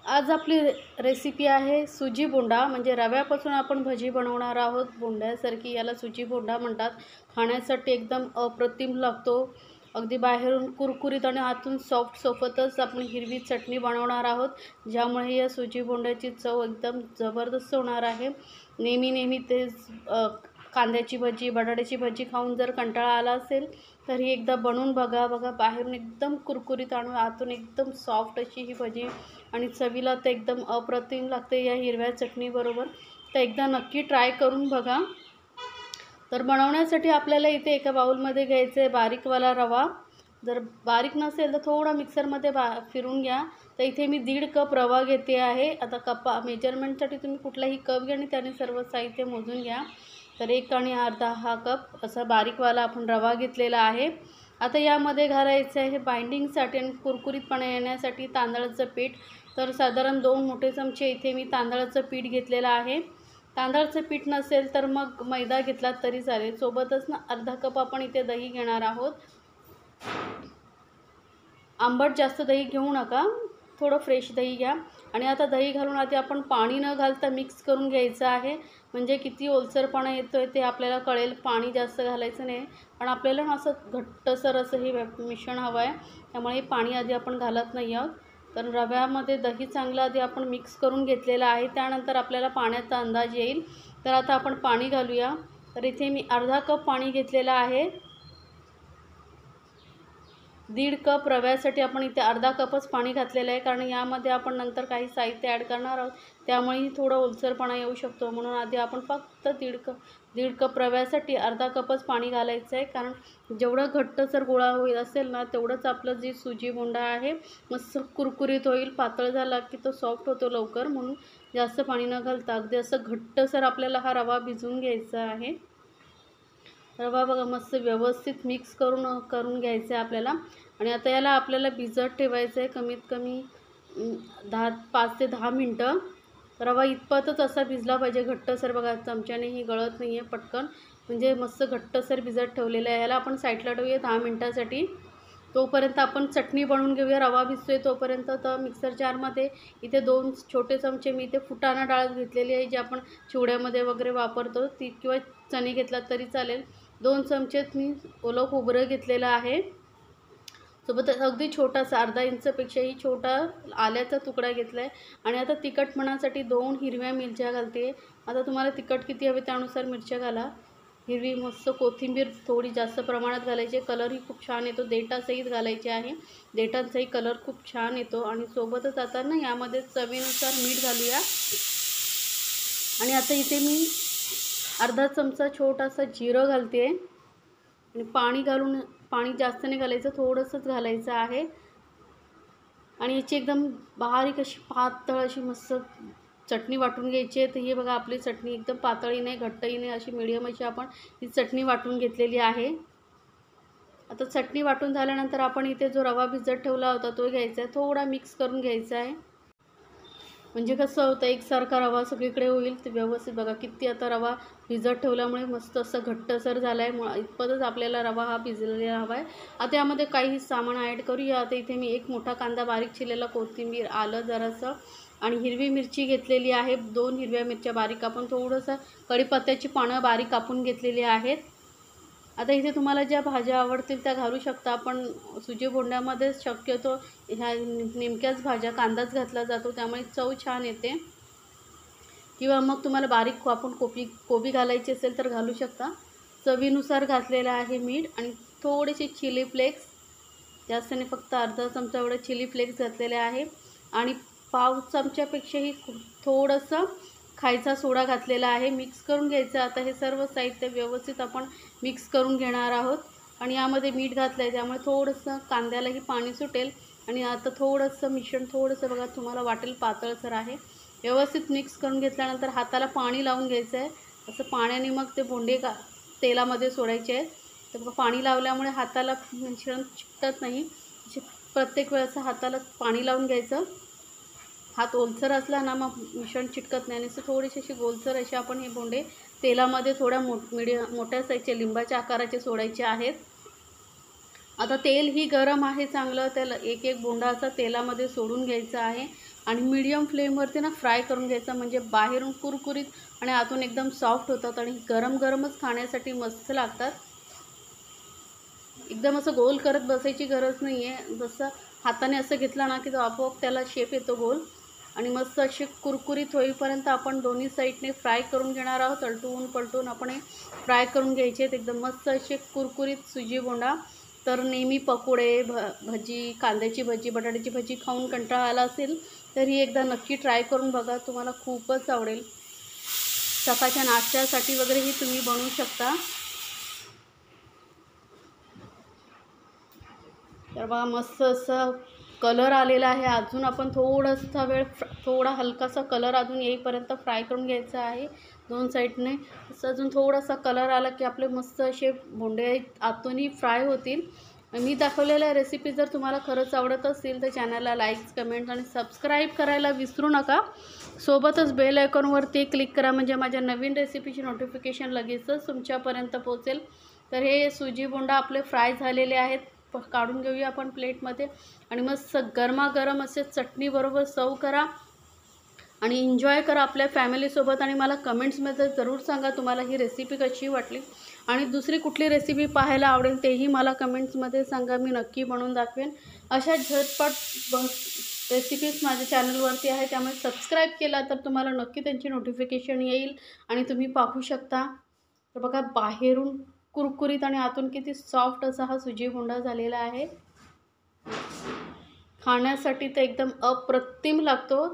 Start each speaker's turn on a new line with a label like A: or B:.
A: आज आपली रेसिपी आहे सुजी बोंडा. म्हणजे रव्यापासून आपण भजी बनवणार आहोत. बोंड्यासारखी याला सुजी बोंडा म्हणतात. खाण्यासाठी एकदम अप्रतिम लागतो. अगदी बाहेरून कुरकुरीत आणि आतून सॉफ्ट सोबतच आपण हिरवी चटणी बनवणार आहोत, ज्यामुळे या सुजी बोंड्याची चव एकदम जबरदस्त होणार आहे. नेहमी तेच कांद्याची भजी, बटाट्याची भजी खाऊन जर कंटाळा आला असेल तर ही एकदा बनवून बघा. बाहेरून एकदम कुरकुरीत आणि आतून एकदम सॉफ्ट अशी ही भजी आणि चवीला तर एकदम अप्रतिम लागते या हिरव्या चटणीबरोबर. तर एकदा नक्की ट्राय करून बघा. तर बनवण्यासाठी आपल्याला इथे एका बाउलमध्ये घ्यायचं आहे बारीकवाला रवा. जर बारीक नसेल तर थोडा मिक्सरमध्ये फिरून घ्या. तर इथे मी 1.5 कप रवा घेते आहे. आता मेजरमेंटसाठी तुम्ही कुठलाही कप घ्या आणि त्याने सर्व साहित्य मोजून घ्या. तर 1 आणि अर्धा हा कप असा बारीकवाला आपण रवा घेतलेला आहे. आता यामध्ये घालायचं आहे बाइंडिंगसाठी आणि कुरकुरीतपणा येण्यासाठी तांदळाचं पीठ. तर साधारण 2 मोठे चमचे इथे मी तांदळाचं पीठ घेतलेलं आहे. तांदळाचं पीठ नसेल तर मग मैदा घेतला तरी चालेल. सोबतच ना अर्धा कप आपण इथे दही घेणार आहोत. आंबट जास्त दही घेऊ नका, थोडं फ्रेश दही घ्या. आणि आता दही घालून आधी आपण पाणी न घालता मिक्स करून घ्यायचं आहे. म्हणजे किती ओलसरपणा येतो आहे ते आपल्याला कळेल. पाणी जास्त घालायचं नाही, पण आपल्याला असं घट्टसर असं हे मिश्रण हवं आहे. त्यामुळे पाणी आधी आपण घालत नाही आहोत. तर रव्यामध्ये दही चांगलं आधी आपण मिक्स करून घेतलेलं आहे. त्यानंतर आपल्याला पाण्याचा अंदाज येईल. तर आता आपण पाणी घालूया. तर इथे मी अर्धा कप पाणी घेतलेलं आहे. 1.5 कप रव्यासाठी आपण इथे अर्धा कपच पाणी घातलेलं आहे, कारण यामध्ये आपण नंतर काही साहित्य ॲड करणार आहोत. त्यामुळेही थोडा ओलसरपणा येऊ शकतो. म्हणून आधी आपण फक्त 1.5 कप रव्यासाठी अर्धा कपच पाणी घालायचं आहे. कारण जेवढं घट्टसर गोळा होईल असेल ना, तेवढंच आपलं जी सुजी बोंडा आहे मस्त कुरकुरीत होईल. पातळ झाला की तो सॉफ्ट होतो लवकर. म्हणून जास्त पाणी न घालता अगदी असं घट्टसर आपल्याला हा रवा भिजवून घ्यायचा आहे. रवा बघा मस्त व्यवस्थित मिक्स करून घ्यायचं आहे आपल्याला. आणि आता याला आपल्याला भिजत ठेवायचं आहे कमीत कमी 5 ते 10 मिनटं. रवा इतपतच असा भिजला पाहिजे घट्टसर. बघा चमच्यानेही गळत नाही आहे पटकन. म्हणजे मस्त घट्टसर भिजत ठेवलेलं आहे. याला आपण साईडला ठेवूया 10 मिनटासाठी. तोपर्यंत आपण चटणी बनवून घेऊया. रवा भिजतोय तोपर्यंत. तर मिक्सर जारमध्ये इथे 2 छोटे चमचे मी इथे फुटाणा डाळ घेतलेली आहे, जी आपण चिवड्यामध्ये वगैरे वापरतो ती, किंवा चणे घेतला तरी चालेल. 2 चमचे मी ओलं खोबरं घेतलेलं आहे. सोबत अगदी छोटासा अर्धा इंचपेक्षाही छोटा आल्याचा तुकडा घेतला आहे. आणि आता तिखटपणासाठी 2 हिरव्या मिरच्या घालते. आता तुम्हाला तिखट किती हवे त्यानुसार मिरच्या घाला. हिरवी मस्त कोथिंबीर थोडी जास्त प्रमाणात घालायची. कलरही खूप छान येतो. देठासहित घालायचे आहे. देठांचाही कलर खूप छान येतो. आणि सोबतच आता ना यामध्ये चवीनुसार मीठ घालूया. आणि आता इथे मी अर्धा चमचा छोटासा जिरं घालते. आणि पाणी जास्त नाही घालायचं, थोडंसंच घालायचं आहे. आणि याची एकदम बारीक अशी पातळ अशी मस्त चटणी वाटून घ्यायची आहे. तर हे बघा आपली चटणी एकदम पातळही नाही घट्टही नाही, अशी मिडियम अशी आपण ही चटणी वाटून घेतलेली आहे. आता चटणी वाटून झाल्यानंतर आपण इथे जो रवा भिजत ठेवला होता तो घ्यायचा आहे. थोडा मिक्स करून घ्यायचा आहे. म्हणजे कसं होतं एकसारखा रवा सगळीकडे होईल. ते व्यवस्थित बघा किती आता रवा भिजत ठेवल्यामुळे मस्त असं घट्टसर झाला आहे. इतपतच आपल्याला रवा हा भिजलेला हवा आहे. आता यामध्ये काही सामान ॲड करूया. आता इथे मी 1 मोठा कांदा बारीक चिरलेला, कोथिंबीर, आलं जरासं आणि हिरवी मिरची घेतलेली आहे. 2 हिरव्या मिरच्या बारीक कापून, थोडंसं कढीपत्त्याची पानं बारीक कापून घेतलेली आहेत. आता इथे तुम्हाला ज्या भाज्या आवडतील त्या घालू शकता. पण सुजी बोंड्यामध्ये शक्यतो ह्या नेमक्याच भाज्या कांदाच घातला जातो, त्यामुळे चव छान येते. किंवा मग तुम्हाला बारीक कापून कोबी घालायची असेल तर घालू शकता. चवीनुसार घातलेलं आहे मीठ. आणि थोडेसे चिली फ्लेक्स, जास्त नाही, फक्त अर्धा चमचा एवढे चिली फ्लेक्स घातलेले आहे. आणि पाव चमच्यापेक्षाही थोडंसं खायचा सोडा घातलेला आहे. मिक्स करून घ्यायचं. आता हे सर्व साहित्य व्यवस्थित आपण मिक्स करून घेणार आहोत. आणि यामध्ये मीठ घातलं आहे त्यामुळे थोडंसं कांद्यालाही पाणी सुटेल. आणि आता थोडंसं मिश्रण थोडंसं बघा तुम्हाला वाटेल पातळसर आहे. व्यवस्थित मिक्स करून घेतल्यानंतर हाताला पाणी लावून घ्यायचं आहे. असं पाण्याने मग ते बोंडे तेलामध्ये सोडायचे आहेत. तर बघा पाणी लावल्यामुळे हाताला मिश्रण चिकटत नाही. प्रत्येक वेळेस हाताला पाणी लावून घ्यायचं. हात ओलसर असला ना मग मिश्रण चिटकत नाही. आणि थोडेसे असे गोलसर असे आपण हे बोंडे तेलामध्ये थोड्या मोठ्या साईजचे लिंबाच्या आकाराचे सोडायचे आहेत. आता तेल ही गरम आहे चांगलं. त्याला एक बोंडा असा तेलामध्ये सोडून घ्यायचा आहे. आणि मीडियम फ्लेमवरती ना फ्राय करून घ्यायचा, म्हणजे बाहेरून कुरकुरीत आणि आतून एकदम सॉफ्ट होतात आणि गरम गरमच खाण्यासाठी मस्त लागतात. एकदम असं गोल करत बसायची गरज नाही आहे. जसं हाताने असं घेतला ना की तो आपोआप त्याला शेप येतो गोल. आणि मस्त असे कुरकुरीत होईपर्यंत आपण दोन्ही साईडने फ्राय करून घेणार आहोत. अलटून पलटून आपण हे फ्राय करून घ्यायचे आहेत एकदम मस्त असे कुरकुरीत सुजी बोंडा. तर नेहमी पकोडे, भजी, कांद्याची भजी, बटाट्याची भजी खाऊन कंटाळा आला असेल तर ही एकदा नक्की ट्राय करून बघा, तुम्हाला खूपच आवडेल. सकाळच्या नाश्त्यासाठी वगैरेही तुम्ही बनवू शकता. तर बघा मस्त असं कलर आलेला आहे. अजून आपण थोडासा वेळ थोडा हलकासा कलर अजून येईपर्यंत फ्राय करून घ्यायचा आहे दोन साईडने. असं अजून थोडासा कलर आला की आपले मस्त असे बोंडे आतूनही फ्राय होतील. मी दाखवलेल्या रेसिपी जर तुम्हाला खरंच आवडत असतील तर चॅनलला लाईक्स, कमेंट्स आणि सबस्क्राईब करायला विसरू नका. सोबतच बेल आयकॉनवरती क्लिक करा, म्हणजे माझ्या नवीन रेसिपीची नोटिफिकेशन लगेचच तुमच्यापर्यंत पोहोचेल. तर हे सुजी बोंडा आपले फ्राय झालेले आहेत. काढून घेऊया आपण प्लेटमध्ये आणि मस्त गरमागरम असे चटणीबरोबर सर्व करा आणि एन्जॉय करा आपल्या फॅमिलीसोबत. आणि मला कमेंट्समध्ये ज़रूर सांगा तुम्हाला ही रेसिपी कशी वाटली आणि दुसरी कुठली रेसिपी पाहायला आवडेल तेही मला कमेंट्समध्ये सांगा, मी नक्की बनवून दाखवेन. अशा झटपट रेसिपीज माझ्या चॅनलवरती आहे, त्यामुळे सबस्क्राईब केला तर तुम्हाला नक्की त्यांची नोटिफिकेशन येईल आणि तुम्ही पाहू शकता. तर बघा बाहेरून कुरकुरीत आणि आतून किती सॉफ्ट असा हा सुजी बोंडा झालेला आहे. खाण्यासाठी तर एकदम अप्रतिम लागतो.